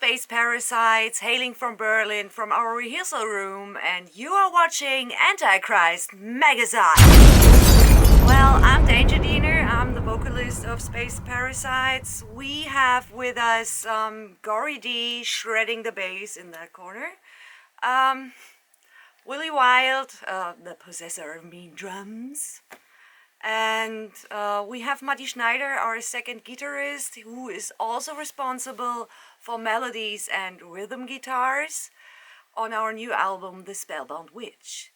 Space Parasites, hailing from Berlin from our rehearsal room, and you are watching Antichrist magazine. Well, I'm Diene, I'm the vocalist of Space Parasites. We have with us Gory shredding the bass in that corner. Willi Will, the possessor of mean drums. And we have Matti, our second guitarist, who is also responsible for melodies and rhythm guitars on our new album, The Spellbound Witch.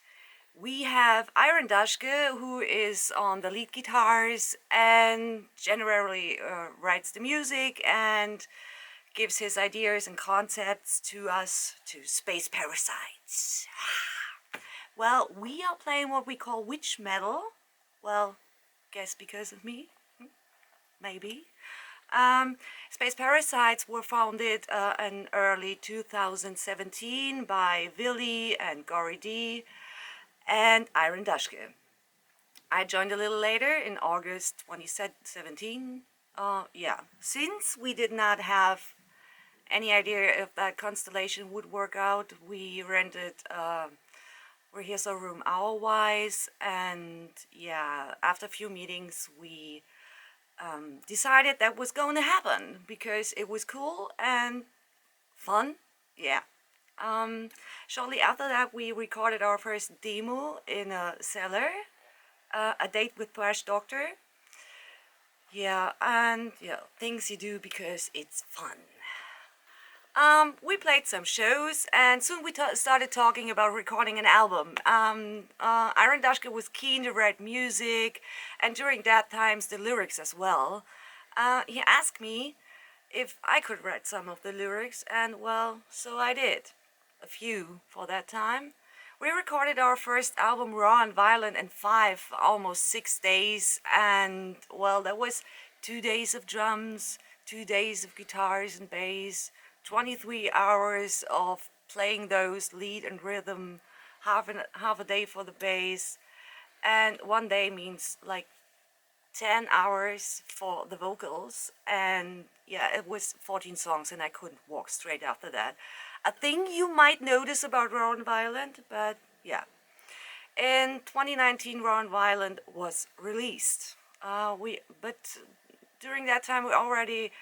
We have Daschke, who is on the lead guitars and generally writes the music and gives his ideas and concepts to us, to Space Parasites. Well, we are playing what we call witch metal. Well, guess because of me, maybe. Space Parasites were founded in early 2017 by Willi and Gory and Daschke. I joined a little later in August 2017. Since we did not have any idea if that constellation would work out, we rented rehearsal room hour-wise, and after a few meetings we decided that was going to happen because it was cool and fun. Shortly after that we recorded our first demo in a cellar, a date with Thrash Doctor. Things you do because it's fun. We played some shows, and soon we started talking about recording an album. Daschke was keen to write music, and during that times the lyrics as well. He asked me if I could write some of the lyrics, and well, so I did. A few for that time. We recorded our first album raw and violent in almost 6 days, and well, that was 2 days of drums, 2 days of guitars and bass, 23 hours of playing those lead and rhythm, half a day for the bass, and 1 day means like 10 hours for the vocals, and it was 14 songs and I couldn't walk straight after that. A thing you might notice about Raw and Violent, but in 2019 Raw and Violent was released. But during that time we already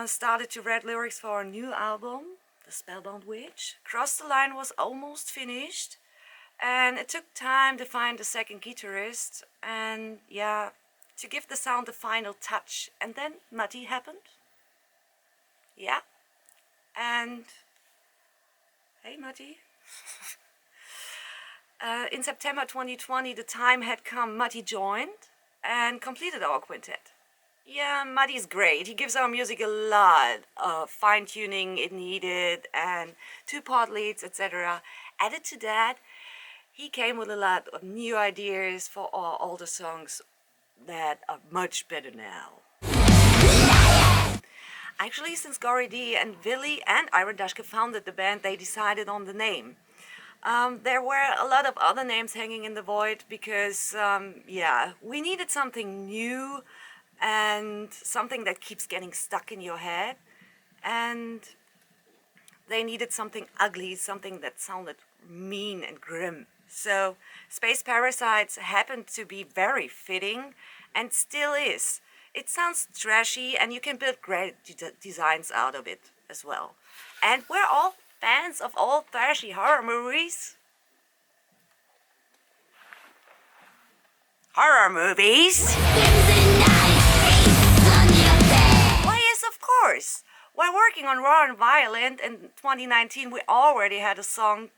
started to write lyrics for our new album, The Spellbound Witch. Cross the Line was almost finished, and it took time to find a second guitarist and to give the sound the final touch. And then Matti happened. And hey Matti. In September 2020 the time had come. Matti joined and completed our quintet. Matti is great. He gives our music a lot of fine-tuning it needed and 2-part leads, etc. Added to that, he came with a lot of new ideas for our older songs that are much better now. Actually, since Gory and Willi and Daschke founded the band, they decided on the name. There were a lot of other names hanging in the void because, we needed something new and something that keeps getting stuck in your head, and they needed something ugly, something that sounded mean and grim. So Space Parasites happened to be very fitting and still is. It sounds trashy and you can build great designs out of it as well. And we're all fans of old thrashy horror movies. Horror movies? Why, yes, of course. While working on Raw and Violent in 2019, we already had a song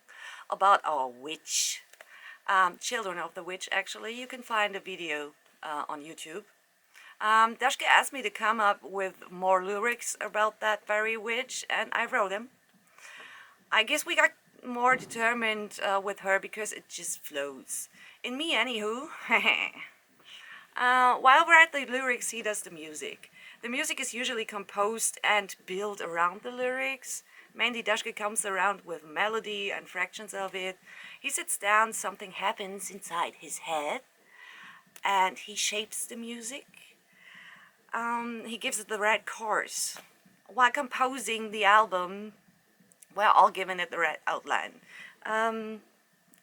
about our witch. Children of the Witch, actually. You can find a video on YouTube. Daschke asked me to come up with more lyrics about that very witch, and I wrote them. I guess we got more determined with her because it just flows. In me, anywho. While we write the lyrics, he does the music. The music is usually composed and built around the lyrics. Mainly Daschke comes around with melody and fractions of it. He sits down, something happens inside his head, and he shapes the music. He gives it the right chords. while composing the album, we're all given it the right outline.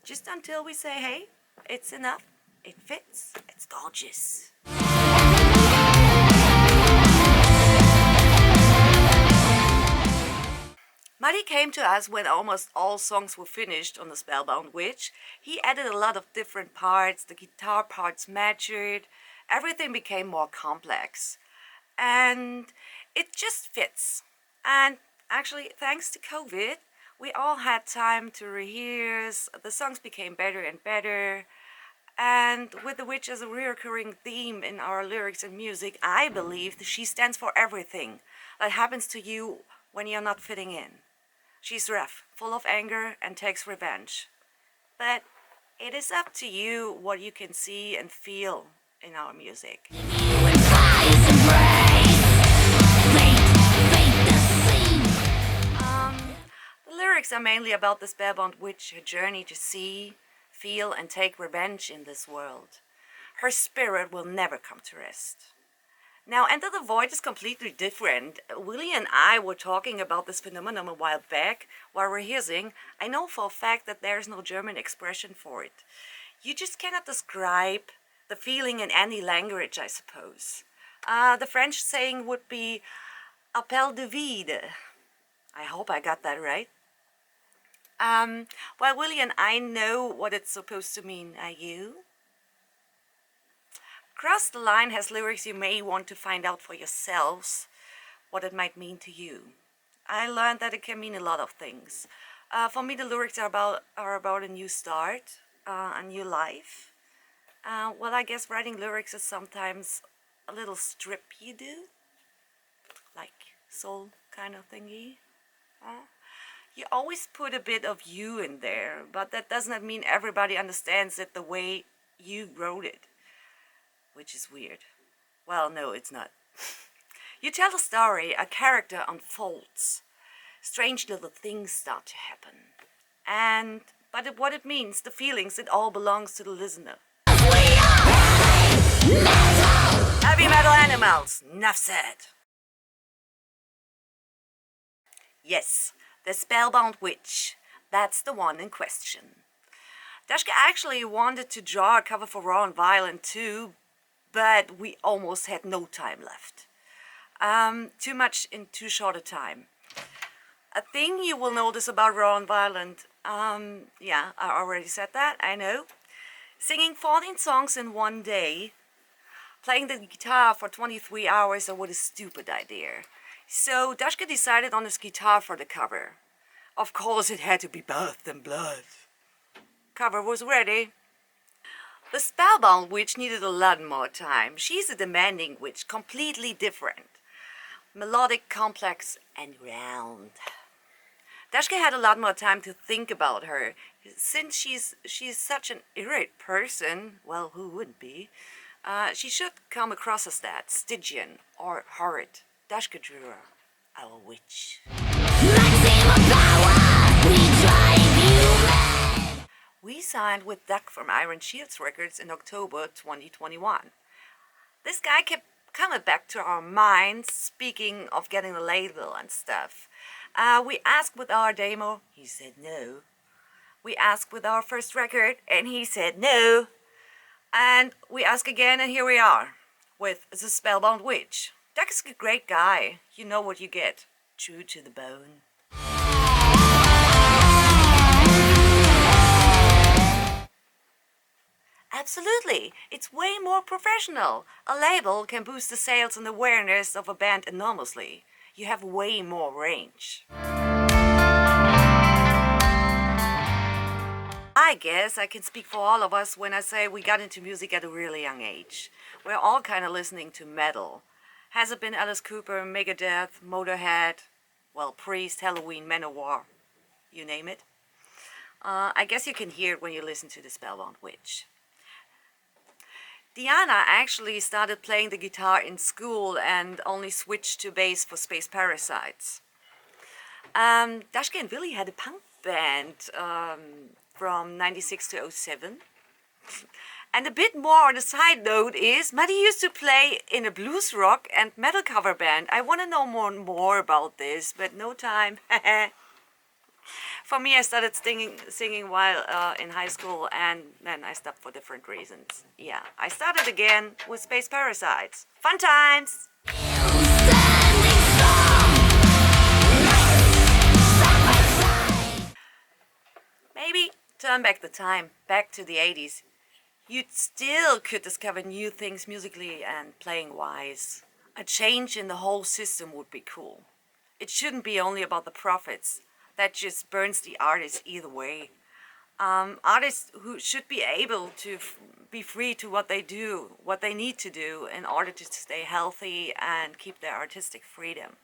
Just until we say, hey, it's enough, it fits, it's gorgeous. Matti came to us when almost all songs were finished on the Spellbound Witch. He added a lot of different parts, the guitar parts matured, everything became more complex. And it just fits. And actually, thanks to COVID, we all had time to rehearse, the songs became better and better. And with the witch as a recurring theme in our lyrics and music, I believe that she stands for everything that happens to you when you're not fitting in. She's rough, full of anger, and takes revenge. But it is up to you what you can see and feel in our music. The lyrics are mainly about the Spellbound Witch, her journey to see, feel, and take revenge in this world. Her spirit will never come to rest. Now, Enter the Void is completely different. Willi and I were talking about this phenomenon a while back while rehearsing. I know for a fact that there is no German expression for it. You just cannot describe the feeling in any language, I suppose. The French saying would be appel de vide. I hope I got that right. Well, Willi and I know what it's supposed to mean. Are you? Cross the Line has lyrics you may want to find out for yourselves what it might mean to you. I learned that it can mean a lot of things. For me, the lyrics are about a new start, a new life. Well, I guess writing lyrics is sometimes a little strip you do, like soul kind of thingy. You always put a bit of you in there, but that does not mean everybody understands it the way you wrote it. Which is weird. Well, no, it's not. You tell a story, a character unfolds. Strange little things start to happen. But what it means, the feelings, it all belongs to the listener. Heavy metal animals, enough said. Yes, the Spellbound Witch. That's the one in question. Daschke actually wanted to draw a cover for Raw and Violent too, but we almost had no time left. Too much in too short a time. A thing you will notice about Raw and Violent, yeah, I already said that, I know. Singing 14 songs in one day, playing the guitar for 23 hours, was a stupid idea. So Daschke decided on his guitar for the cover. Of course it had to be bathed in blood. Cover was ready. The Spellbound Witch needed a lot more time. She's a demanding witch, completely different. Melodic, complex, and round. Daschke had a lot more time to think about her. Since she's such an irate person, well, who wouldn't be? She should come across as that, Stygian or horrid. Daschke drew her, our witch. We signed with Duck from Iron Shields Records in October 2021. This guy kept coming back to our minds, speaking of getting a label and stuff. We asked with our demo, he said no. We asked with our first record, and he said no. And we asked again, and here we are, with the Spellbound Witch. Duck is a great guy. You know what you get. True to the bone. Absolutely, it's way more professional. A label can boost the sales and awareness of a band enormously. You have way more range. I guess I can speak for all of us when I say we got into music at a really young age. We're all kind of listening to metal. Has it been Alice Cooper, Megadeth, Motorhead, well, Priest, Halloween, Manowar, you name it? I guess you can hear it when you listen to the Spellbound Witch. Diene actually started playing the guitar in school and only switched to bass for Space Parasites. Daschke and Willi had a punk band from 96 to 07. And a bit more on a side note is, Matti used to play in a blues rock and metal cover band. I want to know more about this, but no time. For me, I started singing while in high school, and then I stopped for different reasons. Yeah, I started again with Space Parasites. Fun times! Maybe turn back the time, back to the 80s. You still could discover new things musically and playing wise. A change in the whole system would be cool. It shouldn't be only about the profits. That just burns the artists either way. Artists who should be able to be free to what they do, what they need to do in order to stay healthy and keep their artistic freedom.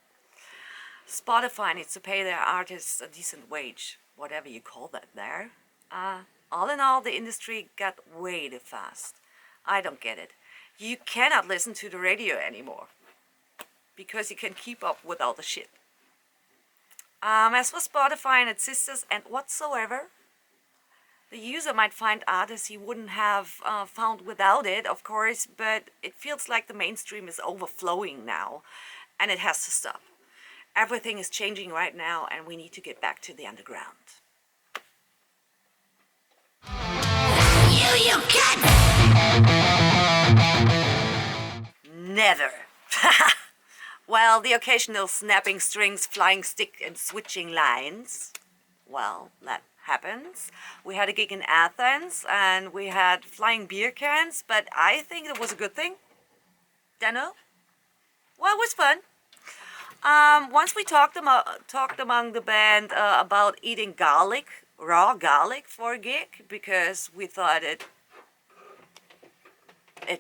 Spotify needs to pay their artists a decent wage, whatever you call that there. All in all, the industry got way too fast. I don't get it. You cannot listen to the radio anymore because you can keep up with all the shit. As for Spotify and its sisters and whatsoever, the user might find artists he wouldn't have found without it, of course, but it feels like the mainstream is overflowing now, and it has to stop. Everything is changing right now, and we need to get back to the underground. You can! Never! Well, the occasional snapping strings, flying stick and switching lines, well, that happens. We had a gig in Athens and we had flying beer cans, but I think it was a good thing. Dunno? Well, it was fun. Once we talked among the band about eating garlic, raw garlic for a gig, because we thought it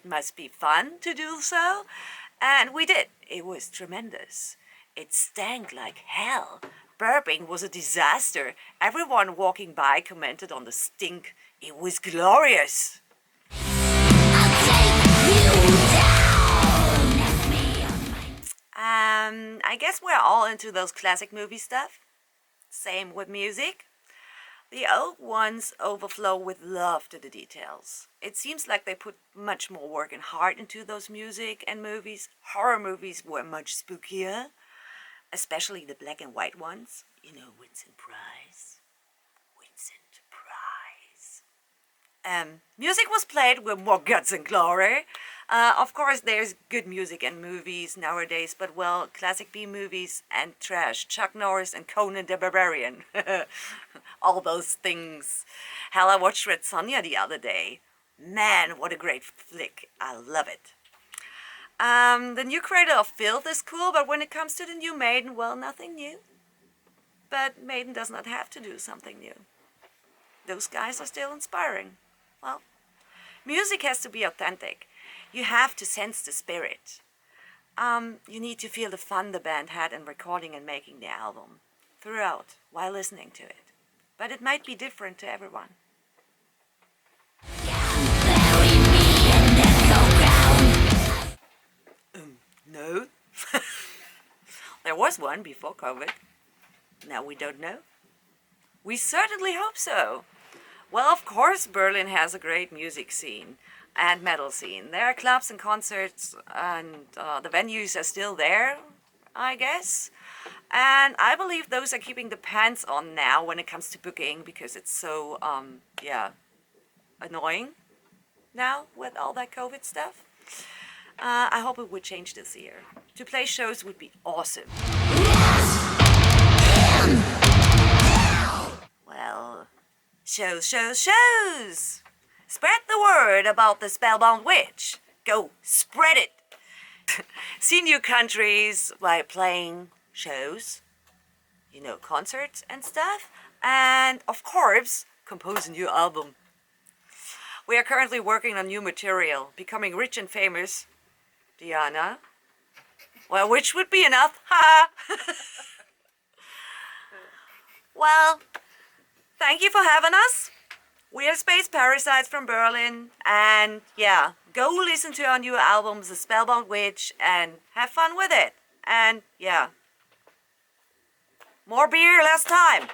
must be fun to do so. And we did. It was tremendous. It stank like hell. Burping was a disaster. Everyone walking by commented on the stink. It was glorious. I guess we're all into those classic movie stuff. Same with music. The old ones overflow with love to the details. It seems like they put much more work and heart into those music and movies. Horror movies were much spookier, especially the black and white ones. You know, Vincent Price. Music was played with more guts and glory. Of course, there's good music and movies nowadays, but well, classic B movies and trash, Chuck Norris and Conan the Barbarian. All those things. Hell, I watched Red Sonja the other day. Man, what a great flick. I love it. The new creator of Filth is cool, but when it comes to the new Maiden, well, nothing new. But Maiden does not have to do something new. Those guys are still inspiring. Well, music has to be authentic. You have to sense the spirit. You need to feel the fun the band had in recording and making the album throughout while listening to it. But it might be different to everyone. No. There was one before COVID. Now we don't know. We certainly hope so. Well, of course, Berlin has a great music scene and metal scene. There are clubs and concerts, and the venues are still there, I guess. And I believe those are keeping the pants on now when it comes to booking, because it's so, annoying now with all that COVID stuff. I hope it would change this year. To play shows would be awesome. Well, shows! Spread the word about the Spellbound Witch. Go spread it! See new countries by playing shows, you know, concerts and stuff. And of course, compose a new album. We are currently working on new material, becoming rich and famous. Diana? Well, which would be enough, ha! Well, thank you for having us. We are Space Parasites from Berlin, and yeah, go listen to our new albums, The Spellbound Witch, and have fun with it. And yeah, more beer, less time.